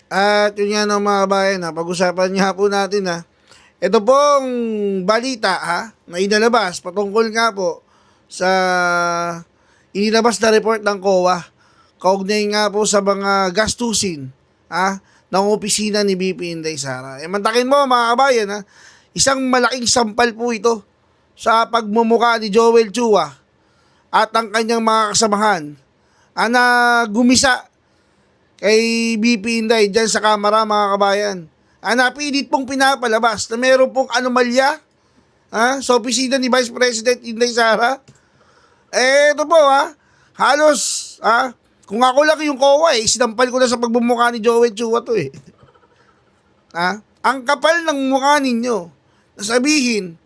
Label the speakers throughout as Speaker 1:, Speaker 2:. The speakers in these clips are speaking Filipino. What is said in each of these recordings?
Speaker 1: At yun nga ng mga kabayan, pag-usapan nga po natin ito pong balita na inalabas patungkol nga po sa inilabas na report ng COA kaugnay nga po sa mga gastusin ng opisina ni BP Inday Sara. Mantakin mo mga kabayan isang malaking sampal po ito sa pagmumuka ni Joel Chua at ang kanyang mga kasamahan na gumisa kay BP Inday dyan sa kamera mga kabayan. Napilit pong pinapalabas na meron pong anomalya sa opisina ni Vice President Inday Sara. Ito po halos kung ako lang yung COA sinampal ko na sa pagbumuka ni Joel Chua to ang kapal ng mukha ninyo na sabihin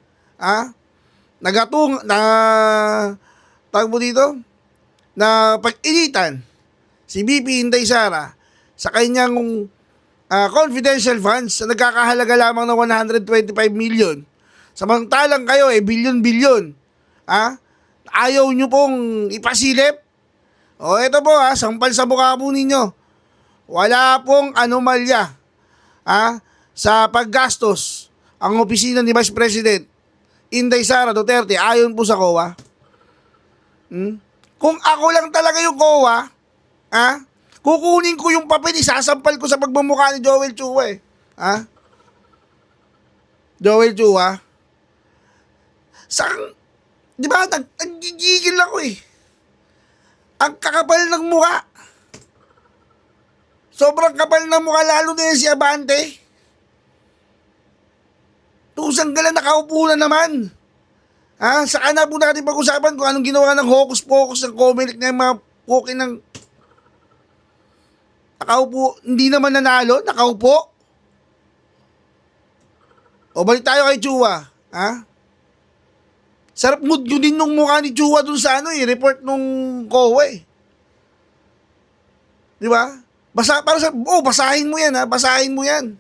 Speaker 1: tawag mo dito na pag-initan si BP Inday Sara sa kanyang confidential funds na nagkakahalaga lamang ng 125 million. Samantalang kayo bilyon-bilyon. Ayaw nyo pong ipasilip. Ito po sampal sa mukha po ninyo. Wala pong anomalya sa paggastos ang opisina ni Vice President Inday Sara Duterte ayon po sa COA. Kung ako lang talaga yung COA, kukunin ko yung papel, isasampal ko sa pagmumukha ni Joel Chua Joel Chua. Di ba, nagigigil ako Ang kakapal ng mukha. Sobrang kapal ng mukha, lalo na yan si Abante. Tusang gala, nakaupo na naman. Saka na po natin pag-usapan kung anong ginawa ng hocus-pocus ng Comelec na yung mga pukin ng nakaupo, hindi naman nanalo, nakaupo. O balik tayo kay Chua. Sarap mood yun din nung mukha ni Chua dun sa report nung COA Di ba? Basahin mo yan basahin mo yan.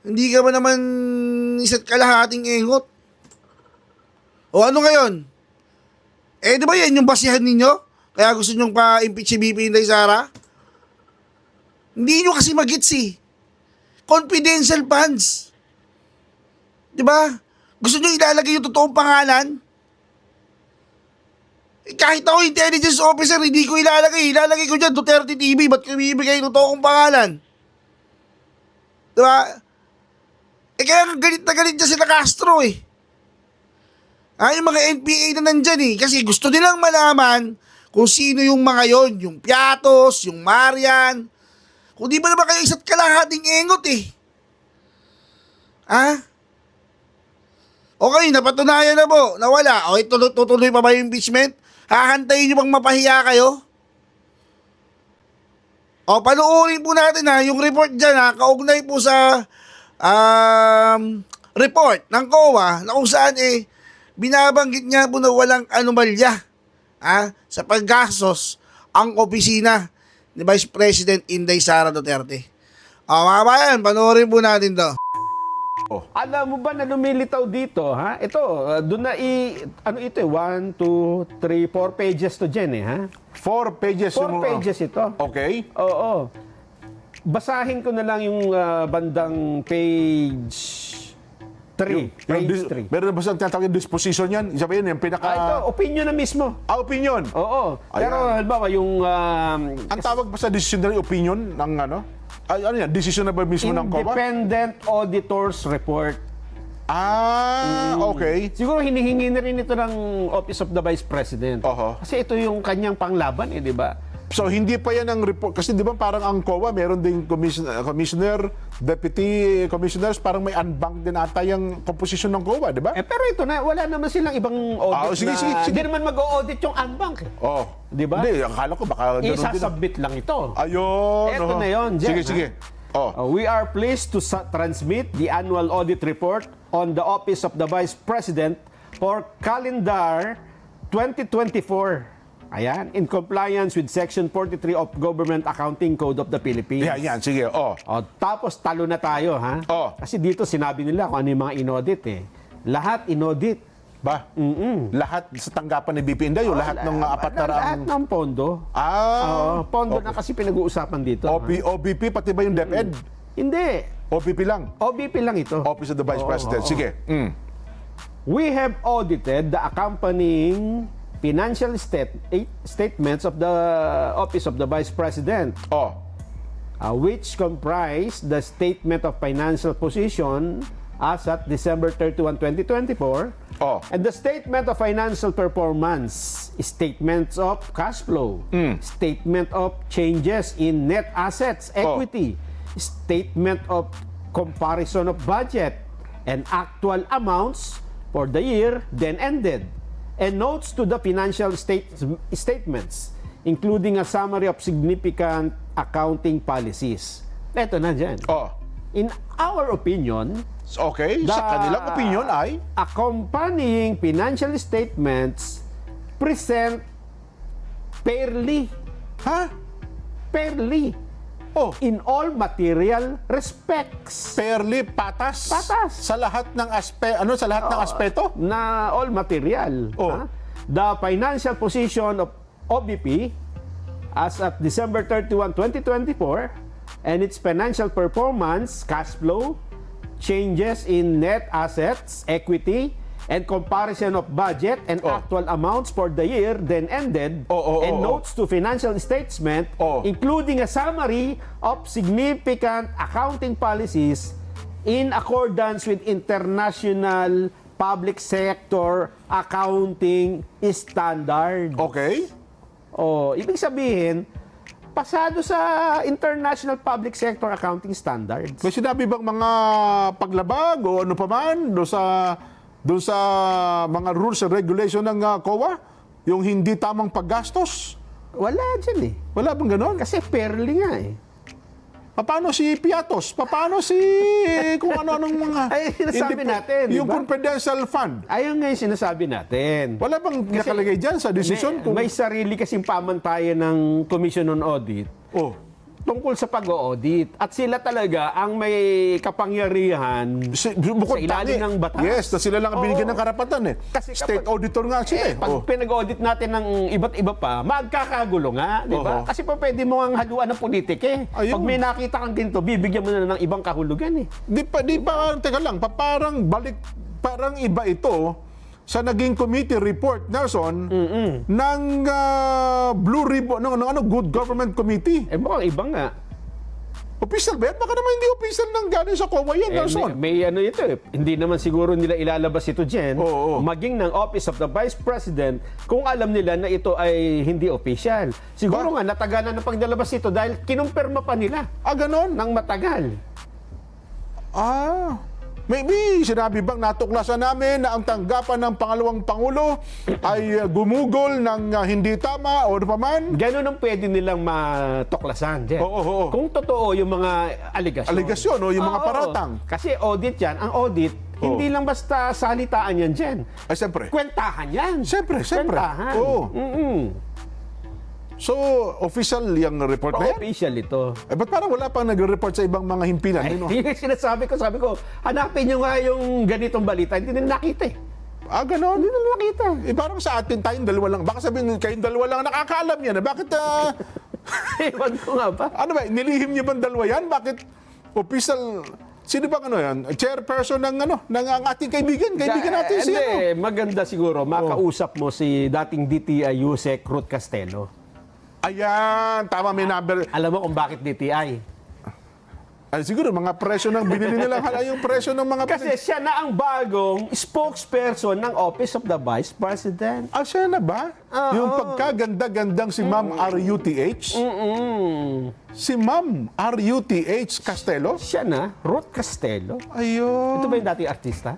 Speaker 1: Hindi ka ba naman isa't kalahating engot? O ano ngayon? Di ba yan yung basihan ninyo? Kaya gusto nyong pa-impeach si BP Inday Sara? Hindi nyo kasi magits confidential funds. Di ba? Gusto nyo ilalagay yung totoong pangalan? Kahit ako intelligence officer, hindi ko ilalagay. Ilalagay ko dyan, Duterte TV. Ba't ko ibibigay yung totoong pangalan? Di ba? Kaya galit na galit dyan sila Castro yung mga NPA na nandyan kasi gusto nilang malaman kung sino yung mga yon, yung Piatos, yung Marian. Kung di ba naman kayo isa't kalahating engot Okay, napatunayan na po, nawala. Tutuloy pa ba yung impeachment? Hahantayin nyo bang mapahiya kayo? Panuorin po natin yung report dyan kaugnay po sa report ng COA na kung saan binabanggit niya po na walang anomalya sa paggastos ang opisina ni Vice President Inday Sara Duterte. Mga bayan, panoorin po natin to.
Speaker 2: Alam mo ba na lumilitaw dito, Ito, doon na ano ito 1, 2, 3, 4 pages to dyan
Speaker 3: 4 pages
Speaker 2: 4 pages ito.
Speaker 3: Okay.
Speaker 2: Oo. Basahin ko na lang yung bandang page 3. Page 3.
Speaker 3: Meron na ba siyang tinatawag yung disposition yan? Isa pa yun, yung pinaka...
Speaker 2: Ito, opinion na mismo.
Speaker 3: Opinion?
Speaker 2: Oo.
Speaker 3: Ayan.
Speaker 2: Pero halimbawa yung...
Speaker 3: Ang tawag ba sa decisionary opinion ng ano yan? Decision na ba mismo ng COA?
Speaker 2: Independent Auditor's Report.
Speaker 3: Okay.
Speaker 2: Siguro hinihingi na rin ito ng Office of the Vice President. Kasi ito yung kanyang panglaban di ba?
Speaker 3: So, hindi pa yan ang report. Kasi di ba parang ang COA, meron ding commissioner, deputy commissioners, parang may unbank din ata yung composition ng COA, di ba?
Speaker 2: Pero ito na, wala naman silang ibang audit
Speaker 3: sige.
Speaker 2: Hindi naman mag-audit yung unbank.
Speaker 3: Di ba? Hindi, akala ko baka gano'n din.
Speaker 2: Isasubmit lang ito.
Speaker 3: Ayun.
Speaker 2: Ito na yun, Jen.
Speaker 3: Sige.
Speaker 2: We are pleased to transmit the annual audit report on the Office of the Vice President for calendar 2024. Ayan, in compliance with Section 43 of Government Accounting Code of the Philippines.
Speaker 3: Yan, sige.
Speaker 2: Tapos talo na tayo,
Speaker 3: Oh.
Speaker 2: Kasi dito sinabi nila kung ano yung mga inaudit Lahat inaudit.
Speaker 3: Ba? Lahat sa tanggapan ni BP Inday, yung lahat ng apat na
Speaker 2: Lahat ng pondo. Pondo na kasi pinag-uusapan dito.
Speaker 3: OBP, pati ba yung DepEd?
Speaker 2: Hindi.
Speaker 3: OBP lang.
Speaker 2: OBP lang ito.
Speaker 3: Office of the Vice President. Sige.
Speaker 2: We have audited the accompanying financial statements of the Office of the Vice President, which comprise the Statement of Financial Position as at December 31, 2024, and the Statement of Financial Performance, Statements of Cash Flow, Statement of Changes in Net Assets, Equity, Statement of Comparison of Budget, and Actual Amounts for the year then ended, and notes to the financial statements, including a summary of significant accounting policies. Ito na dyan. In our opinion,
Speaker 3: Okay, sa kanilang opinion ay?
Speaker 2: accompanying financial statements present fairly, fairly, in all material respects.
Speaker 3: Fairly patas.
Speaker 2: Patas.
Speaker 3: Sa lahat ng aspeto?
Speaker 2: Na all material. The financial position of OBP as at December 31, 2024, and its financial performance, cash flow, changes in net assets, equity, and comparison of budget and actual amounts for the year then ended, and notes to financial statement, including a summary of significant accounting policies in accordance with international public sector accounting standards.
Speaker 3: Okay.
Speaker 2: Ibig sabihin, pasado sa International Public Sector Accounting Standards.
Speaker 3: May sinabi bang mga paglabag o ano pa man doon sa mga rules and regulation ng COA? Yung hindi tamang paggastos?
Speaker 2: Wala dyan eh.
Speaker 3: Wala bang ganon?
Speaker 2: Kasi fairly nga eh.
Speaker 3: Paano si Piatos? Paano si kung ano-anong mga...
Speaker 2: Ay, sinasabi natin,
Speaker 3: Yung
Speaker 2: diba?
Speaker 3: confidential fund.
Speaker 2: Ayun nga yung sinasabi natin.
Speaker 3: Wala bang nakalagay dyan sa decision?
Speaker 2: May sarili kasing pamantayan ng Commission on Audit tungkol sa pag-audit. At sila talaga ang may kapangyarihan
Speaker 3: Bukod
Speaker 2: sa ilalim ng batas.
Speaker 3: Yes, na sila lang ang binigyan ng karapatan eh.
Speaker 2: Kasi
Speaker 3: State auditor nga sila eh.
Speaker 2: Pag pinag-audit natin ng iba't iba pa, magkakagulo nga, di ba? Kasi pa pwede mo ang haluan ng politik eh.
Speaker 3: Ayun.
Speaker 2: Pag may nakita kang ginto, bibigyan mo na ng ibang kahulugan eh.
Speaker 3: Di pa, teka lang, parang iba ito sa naging committee report, Nelson, ng Blue Ribbon, Good Government Committee.
Speaker 2: Mukhang iba nga.
Speaker 3: Official ba yan? Baka naman hindi official ng galing sa COA yan, Nelson.
Speaker 2: May ano ito eh. Hindi naman siguro nila ilalabas ito dyan. Maging ng Office of the Vice President, kung alam nila na ito ay hindi official. Siguro nga, natagalan na pagdalabas ito dahil kinumpirma pa nila.
Speaker 3: Ganon?
Speaker 2: Nang matagal.
Speaker 3: Maybe sinabi bang natuklasan namin na ang tanggapan ng pangalawang Pangulo ay gumugol ng hindi tama o ano paman?
Speaker 2: Ganun ang pwede nilang matuklasan. Jen. Kung totoo yung mga aligasyon.
Speaker 3: Aligasyon o yung mga paratang.
Speaker 2: Kasi audit yan. Ang audit, hindi lang basta salitaan yan, Jen.
Speaker 3: Ay, siyempre.
Speaker 2: Kwentahan yan.
Speaker 3: Siyempre.
Speaker 2: Kwentahan.
Speaker 3: So, official yung report na yan?
Speaker 2: Official ito.
Speaker 3: Ba't parang wala pang nagre-report sa ibang mga himpilan?
Speaker 2: Yung sinasabi ko, hanapin nyo nga yung ganitong balita. Hindi nila nakita eh.
Speaker 3: Ganon?
Speaker 2: Hindi nila nakita.
Speaker 3: Parang sa atin, tayong dalawa lang. Baka sabihin, kayong dalawa lang nakakaalam yan. Bakit,
Speaker 2: Ewan ko nga ba?
Speaker 3: ano ba, nilihim niyo bang dalawa yan? Bakit official... Sino bang yan? Chairperson ng ng ating kaibigan natin si
Speaker 2: maganda siguro makausap mo si dating DTI Yusek Ruth Castelo.
Speaker 3: Ayan, tama, may number.
Speaker 2: Alam mo kung bakit DTI?
Speaker 3: Ay, siguro, mga presyo ng binili nilang yung presyo ng mga...
Speaker 2: Kasi siya na ang bagong spokesperson ng Office of the Vice President.
Speaker 3: Siya na ba? Yung pagkaganda-gandang si Ma'am RUTH? Si Ma'am RUTH Castelo?
Speaker 2: Siya na, Ruth Castelo.
Speaker 3: Ayun.
Speaker 2: Ito ba yung dating artista?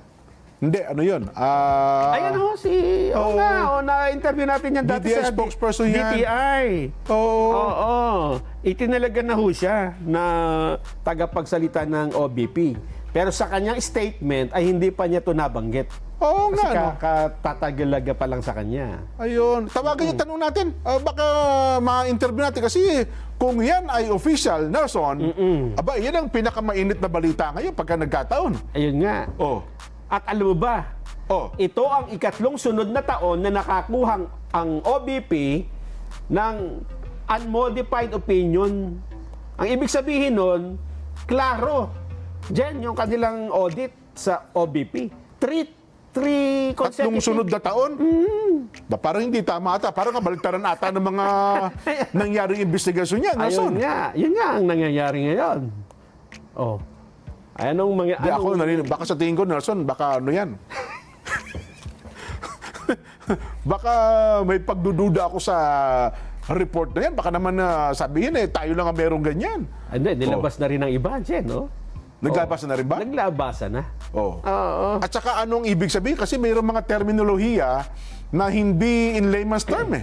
Speaker 3: Hindi, ano yun?
Speaker 2: Ayan o, na-interview natin yan dati
Speaker 3: DTI
Speaker 2: sa
Speaker 3: spokesperson yan.
Speaker 2: DTI.
Speaker 3: Oo.
Speaker 2: Itinalaga na ho siya na tagapagsalita ng OBP. Pero sa kanyang statement ay hindi pa niya ito nabanggit.
Speaker 3: Oo
Speaker 2: Kasi
Speaker 3: nga.
Speaker 2: katatagalaga pa lang sa kanya.
Speaker 3: Ayun. Tawagan yung tanong natin. Baka ma-interview natin. Kasi kung yan ay official, Nelson, yan ang pinakamainit na balita ngayon pagka nagkataon.
Speaker 2: Ayun nga. At alam mo ba,
Speaker 3: Oh.
Speaker 2: ito ang ikatlong sunod na taon na nakakuhang ang OBP ng unmodified opinion. Ang ibig sabihin nun, klaro. Diyan yung kanilang audit sa OBP. Three
Speaker 3: Tatlong
Speaker 2: consecutive.
Speaker 3: sunod na taon? Parang hindi tama ata. Parang kabaligtaran ata ng mga nangyaring investigasyon niya.
Speaker 2: Ayun nga. Yun nga ang nangyayari ngayon. Oh. Ay,
Speaker 3: Di ako baka sa tingin ko, Nelson, baka ano yan? Baka may pagdududa ako sa report na yan. Baka naman sabihin tayo lang ang merong ganyan.
Speaker 2: Hindi, nilabas na rin ang iba, Jen, no?
Speaker 3: Naglabasan na rin ba?
Speaker 2: Naglabasan na.
Speaker 3: Oo.
Speaker 2: Oo.
Speaker 3: At saka anong ibig sabihin? Kasi mayroong mga terminolohiya na hindi in layman's term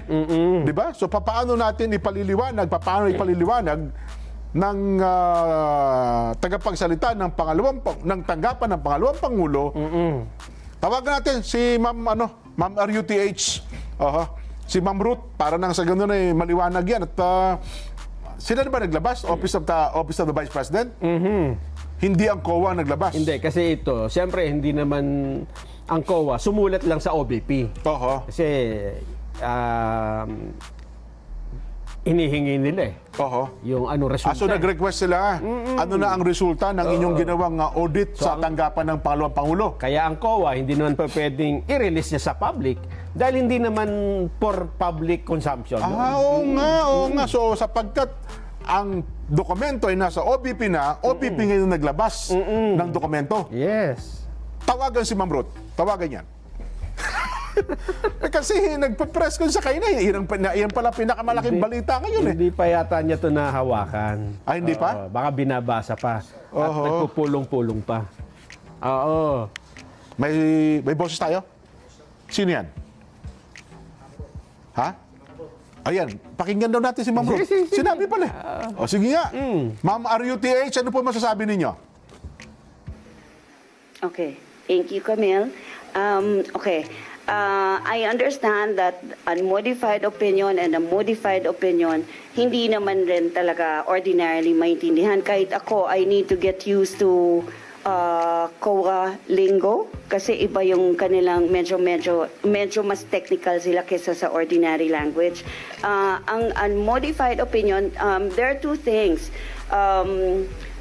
Speaker 3: Di ba? So paano natin ipaliliwanag ng tagapagsalita ng tanggapan ng pangalawang pangulo. Tawagan natin si Ma'am RUTH. Si Ma'am Ruth para nang sa ganun ay maliwanag yan. At sila na ba naglabas? Office of the Vice President? Hindi ang COA naglabas.
Speaker 2: Hindi, kasi ito, siyempre, hindi naman ang COA, sumulat lang sa OBP. Kasi, inihingi nila yung resulta.
Speaker 3: So nag-request sila, ano na ang resulta ng inyong ginawang audit sa tanggapan ng pangalawang pangulo?
Speaker 2: Kaya ang COA, hindi naman pa pwedeng i-release niya sa public dahil hindi naman for public consumption.
Speaker 3: Oo nga. So sapagkat ang dokumento ay nasa OBP na, OBP ngayon naglabas ng dokumento.
Speaker 2: Yes.
Speaker 3: Tawagan si Ma'am Ruth. Tawagan yan. Kasi nagpa-press con sa kayo na. Iyan pala pinakamalaking balita ngayon
Speaker 2: Hindi pa yata niya ito nahawakan.
Speaker 3: Hindi pa?
Speaker 2: Baka binabasa pa. At nagpupulong-pulong pa. Oo.
Speaker 3: May boses tayo? Sino yan? Ha? Ayan, pakinggan daw natin si Ma'am Ruth. Sinabi pala. Sige nga. Ma'am RUTH, ano po masasabi ninyo?
Speaker 4: Okay. Thank you, Camille. Okay. I understand that unmodified opinion and a modified opinion, hindi naman rin talaga ordinarily maintindihan. Kahit ako, I need to get used to COA lingo kasi iba yung kanilang medyo mas technical sila kesa sa ordinary language. Ang unmodified opinion, there are two things.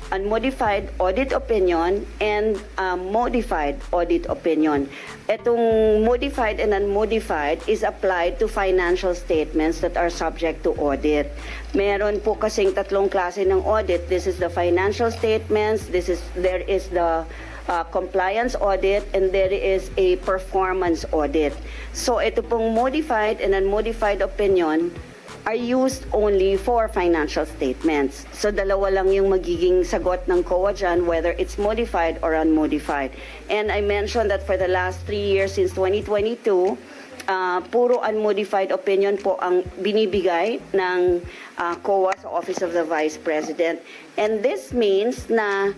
Speaker 4: Unmodified audit opinion and modified audit opinion. Itong modified and unmodified is applied to financial statements that are subject to audit. Meron po kasing tatlong klase ng audit. This is the financial statements, there is the compliance audit, and there is a performance audit. So ito pong modified and unmodified opinion are used only for financial statements. So dalawa lang yung magiging sagot ng COA dyan, whether it's modified or unmodified. And I mentioned that for the last 3 years since 2022, puro unmodified opinion po ang binibigay ng COA sa Office of the Vice President. And this means na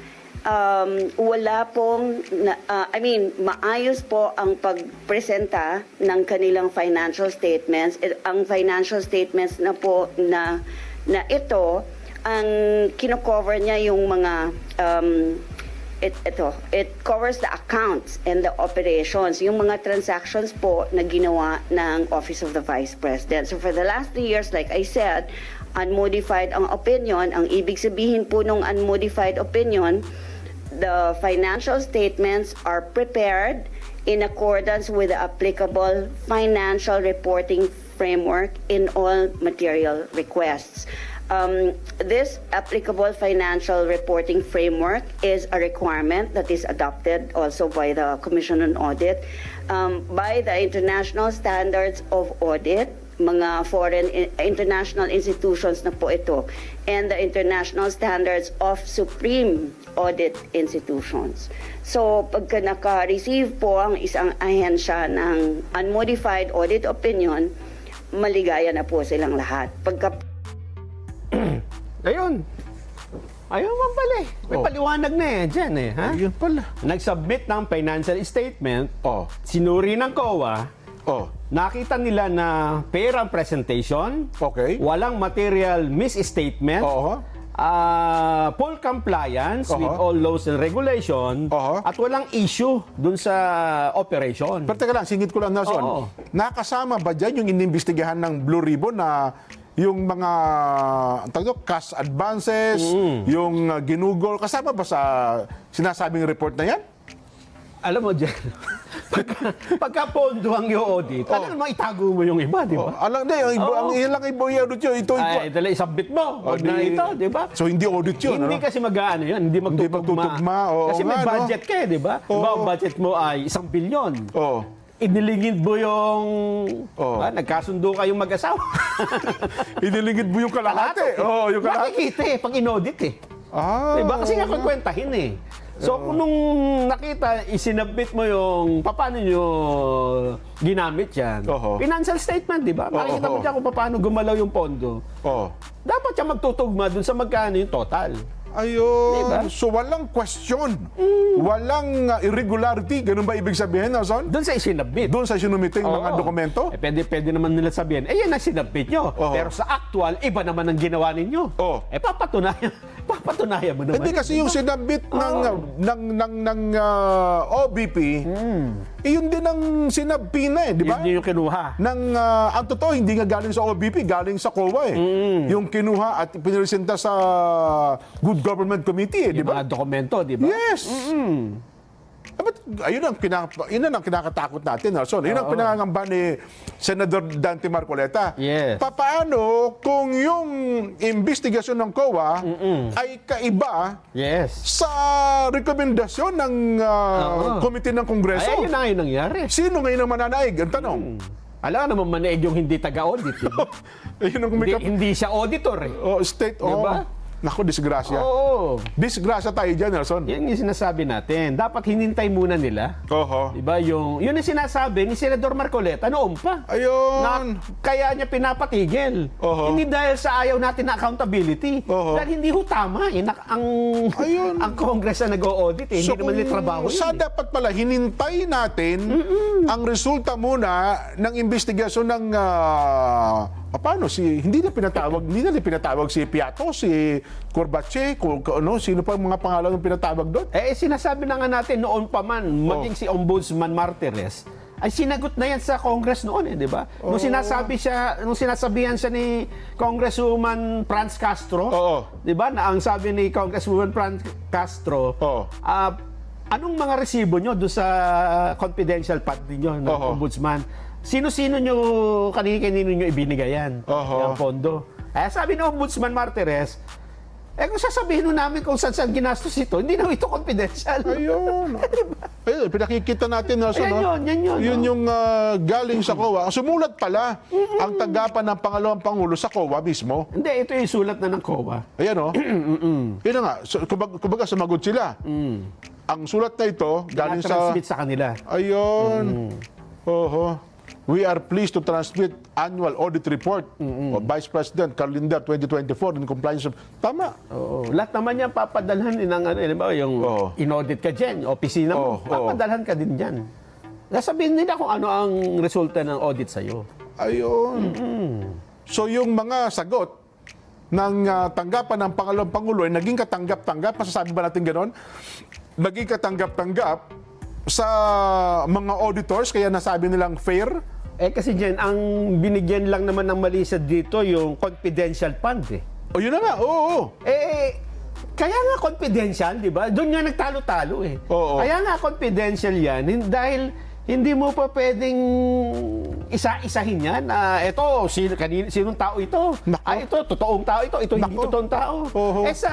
Speaker 4: wala pong, maayos po ang pagpresenta ng kanilang financial statements. Ang financial statements na po na ito, ang kino-cover niya yung mga, it covers the accounts and the operations, yung mga transactions po na ginawa ng Office of the Vice President. So for the last 3 years, like I said, unmodified ang opinion. Ang ibig sabihin po ng unmodified opinion, the financial statements are prepared in accordance with the applicable financial reporting framework in all material requests. This applicable financial reporting framework is a requirement that is adopted also by the Commission on Audit, by the international standards of audit, mga foreign international institutions na po ito, and the international standards of supreme audit institutions. So pagka naka-receive po ang isang ahensya ng unmodified audit opinion, maligaya na po silang lahat. Pagka
Speaker 2: Ayun. Ayun man pala eh. May paliwanag na dyan ha?
Speaker 3: Yun pala.
Speaker 2: Nag-submit ng financial statement,
Speaker 3: sinuri
Speaker 2: ng COA, nakita nila na fair ang presentation,
Speaker 3: Okay.
Speaker 2: walang material misstatement, full compliance with
Speaker 3: Oho.
Speaker 2: all laws and regulation
Speaker 3: Oho.
Speaker 2: at walang issue dun sa operation.
Speaker 3: Pero teka lang, singit ko lang, Nelson.
Speaker 2: Oo.
Speaker 3: Nakasama ba dyan yung inimbestigahan ng Blue Ribbon na yung mga cash advances, yung ginugol, kasama ba sa sinasabing report na yan?
Speaker 2: Alam mo dyan, pagka pondo ang i-audit, alam mo, itago mo yung iba, di ba?
Speaker 3: Alam na, ang ilang iba yung audit yun. Ito.
Speaker 2: Ay, dala isubmit mo. Huwag na ito, di ba?
Speaker 3: So, hindi audit yun,
Speaker 2: Hindi
Speaker 3: ano?
Speaker 2: kasi mag-ano yun, hindi magtutugma.
Speaker 3: magtutugma, oo
Speaker 2: Kasi may
Speaker 3: nga, no?
Speaker 2: budget ka, di ba?
Speaker 3: Oo.
Speaker 2: Diba, ang budget mo ay 1 bilyon.
Speaker 3: Oo.
Speaker 2: Inilingid mo yung...
Speaker 3: Oo.
Speaker 2: Nagkasundo kayong mag-asawa.
Speaker 3: Inilingid mo yung kalahati. Oo, yung kalahati.
Speaker 2: Makikita pag inaudit eh.
Speaker 3: Ah.
Speaker 2: Diba? Kasi nga kwentahin eh. So, kung nung nakita, isinabit mo yung paano nyo ginamit yan.
Speaker 3: Oho.
Speaker 2: Financial statement, di ba? Makikita mo
Speaker 3: Oho.
Speaker 2: dyan kung paano gumalaw yung pondo.
Speaker 3: Oo.
Speaker 2: Dapat siya magtutugma dun sa magkano yung total.
Speaker 3: Ayun.
Speaker 2: Diba?
Speaker 3: So, walang question. Walang irregularity. Ganun ba ibig sabihin, Nelson?
Speaker 2: Doon sa isinabit.
Speaker 3: Doon sa sinumiting mga
Speaker 2: Oo.
Speaker 3: dokumento?
Speaker 2: Pwede naman nila sabihin, yan ang sinabit nyo.
Speaker 3: Oo.
Speaker 2: Pero sa actual, iba naman ang ginawa ninyo.
Speaker 3: Oo.
Speaker 2: Papatunayan mo naman.
Speaker 3: Hindi kasi yung sinabit ng OBP, yun din ang sinabpina di ba?
Speaker 2: Yun yung kinuha.
Speaker 3: Ang totoo, hindi nga galing sa OBP, galing sa COA Yung kinuha at piniresenta sa Good Government Committee, di
Speaker 2: Yung
Speaker 3: ba?
Speaker 2: mga dokumento, di ba?
Speaker 3: Yes! Ayun ang kinakatakot natin, Nelson. Yun ang pinangangamba ni Senador Dante Marcoleta.
Speaker 2: Yes.
Speaker 3: Paano kung yung investigasyon ng COA ay kaiba
Speaker 2: Yes.
Speaker 3: sa rekomendasyon ng Komite ng Kongreso?
Speaker 2: Ay, yun na ngayon nangyari.
Speaker 3: Sino ngayon ang mananaig? Ang tanong.
Speaker 2: Alam naman manaig yung hindi taga-audit. Di ba?
Speaker 3: Ayun ang
Speaker 2: hindi siya auditor eh.
Speaker 3: state.
Speaker 2: Diba?
Speaker 3: Naku, disgrasya.
Speaker 2: Oo.
Speaker 3: Disgrasya tayo dyan, Nelson.
Speaker 2: Yan yung sinasabi natin. Dapat hinintay muna nila.
Speaker 3: Oho.
Speaker 2: Diba? Yun ang sinasabi ni Senador Marcoleta noon pa.
Speaker 3: Ayun.
Speaker 2: Na kaya niya pinapatigil.
Speaker 3: Oho.
Speaker 2: Hindi dahil sa ayaw natin na accountability.
Speaker 3: Oho.
Speaker 2: Dahil hindi ho tama.
Speaker 3: Ayun.
Speaker 2: Ang Congress na nag-o-audit. Hindi naman nila trabaho
Speaker 3: sa
Speaker 2: yun.
Speaker 3: dapat pala, hinintay natin ang resulta muna ng investigasyon ng hindi na pinatawag si Piato, si Corbache, sino pa ang mga pangalan ng pinatawag doon?
Speaker 2: Sinasabi na nga natin noon pa man, maging si Ombudsman Martires, ay sinagot na yan sa Congress noon di ba? Nung sinasabihan siya ni Congresswoman Franz Castro, di ba? Na ang sabi ni Congresswoman Franz Castro, anong mga resibo nyo doon sa confidential fund ninyo ng Ombudsman? Sino-sino nyo, kanino nyo ibinigay yan? Yung pondo. Sabi ng Ombudsman Martires, kung sasabihin nun namin kung saan ginastos ito, hindi na ito confidential.
Speaker 3: Ayun. Ayun, pinakikita natin, Nelson.
Speaker 2: Yan yun.
Speaker 3: Yun yung galing sa COA. Sumulat pala ang tanggapan ng pangalawang Pangulo sa COA mismo.
Speaker 2: Hindi, ito yung sulat na ng COA.
Speaker 3: Ayan, Yun na nga. Kumbaga, sumagot sila. Ang sulat na ito, galing sa...
Speaker 2: transmit sa kanila.
Speaker 3: Ayun. Oho. We are pleased to transmit annual audit report of Vice President Carlinder 2024 in compliance of... Tama.
Speaker 2: Oo. Lahat naman yan papadalhan ng yung in-audit ka dyan, opisina mo, papadalhan ka din dyan. Sasabihin nila kung ano ang resulta ng audit sa'yo.
Speaker 3: Ayun. So yung mga sagot ng tanggapan ng pangalawang Pangulo ay naging katanggap-tanggap, masasabi ba natin gano'n? Naging katanggap-tanggap sa mga auditors, kaya nasabi nilang fair.
Speaker 2: Kasi dyan, ang binigyan lang naman ng mali sa dito yung confidential fund
Speaker 3: O yun na nga, oo.
Speaker 2: Kaya nga confidential, di ba? Doon nga nagtalo-talo
Speaker 3: Oo.
Speaker 2: Kaya nga confidential yan dahil hindi mo pa pwedeng isa-isahin yan. Sinong tao ito? Ito, totoong tao ito. Ito, hindi totoong tao.
Speaker 3: Oo.
Speaker 2: Sa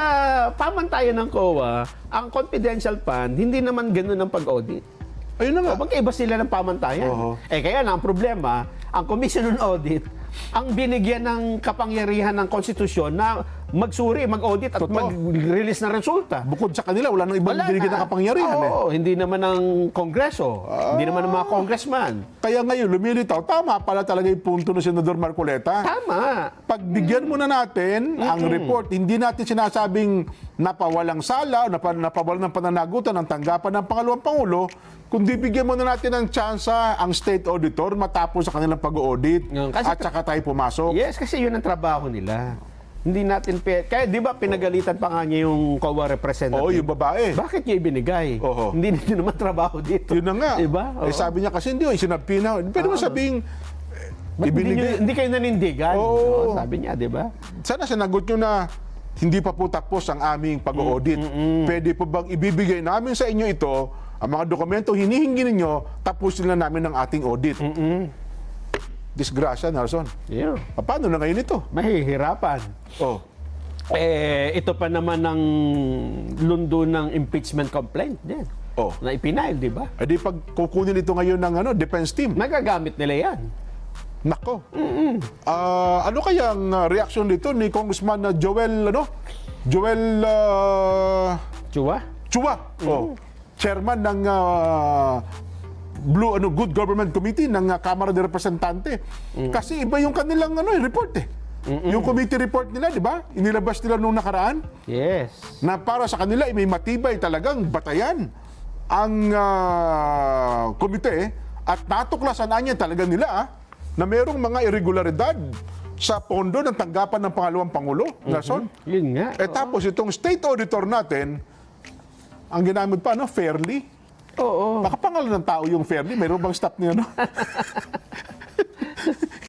Speaker 2: pamantayan ng COA, ang confidential fund, hindi naman ganun ang pag-audit.
Speaker 3: Ayun na nga.
Speaker 2: Magkaiba sila ng pamantayan. Kaya na ang problema, ang Commission on Audit, ang binigyan ng kapangyarihan ng konstitusyon na magsuri, mag-audit at mag-release ng resulta.
Speaker 3: Bukod sa kanila, wala nang ibang binigyan ng kapangyarihan.
Speaker 2: Hindi naman ng Kongreso, hindi naman ng mga congressman.
Speaker 3: Kaya ngayon, lumilitaw, tama pala talaga yung punto ng Senador Marcoleta.
Speaker 2: Tama.
Speaker 3: Pagbigyan muna natin ang report, hindi natin sinasabing napawalang sala o napawalan ng pananagutan ng tanggapan ng pangalawang Pangulo, kundi bigyan muna natin ng tsansa ang state auditor matapos sa kanilang pag-audit
Speaker 2: Kasi
Speaker 3: at saka tayo pumasok.
Speaker 2: Yes, kasi yun ang trabaho nila. Hindi natin kaya 'di ba pinagalitan pa nga niya yung COA representative?
Speaker 3: Oo, yung babae.
Speaker 2: Bakit niya ibinigay?
Speaker 3: Oo.
Speaker 2: Hindi niya naman trabaho dito.
Speaker 3: Yun na nga.
Speaker 2: Diba?
Speaker 3: Eh, sabi niya kasi hindi, sinabi na. Pwede mo sabing,
Speaker 2: Ba't
Speaker 3: ibinigay.
Speaker 2: hindi kayo nanindigan?
Speaker 3: Oo.
Speaker 2: Sabi niya, 'di ba?
Speaker 3: Sana sinagot nyo na hindi pa po tapos ang aming pag-audit. Pwede po bang ibibigay namin sa inyo ito, ang mga dokumento hinihingi ninyo, tapusin na namin ang ating audit. Disgrasya, Nelson.
Speaker 2: Yeah.
Speaker 3: Paano na ngayon ito?
Speaker 2: Mahihirapan.
Speaker 3: Oh,
Speaker 2: Ito pa naman ang lundo ng impeachment complaint din.
Speaker 3: Oh.
Speaker 2: Na ipinail, di ba?
Speaker 3: edi pag kukunin ito ngayon ng defense team,
Speaker 2: Nagagamit nila yan.
Speaker 3: nako. Ano kaya ang reaction dito ni Congressman Joel,
Speaker 2: Chua?
Speaker 3: Chua, chairman ng Good Government Committee ng Kamara de Representante. Kasi iba yung kanilang report eh. Yung committee report nila, di ba? Inilabas nila nung nakaraan
Speaker 2: Yes.
Speaker 3: na para sa kanila may matibay talagang batayan ang komite at natuklasan niya talaga nila na mayroong mga irregularidad sa pondo ng tanggapan ng pangalawang Pangulo, Nelson.
Speaker 2: Yun nga.
Speaker 3: Tapos itong state auditor natin, ang ginamit pa, fairly.
Speaker 2: Oo.
Speaker 3: Makapangalan ng tao yung fairly. Mayroon bang stop niya,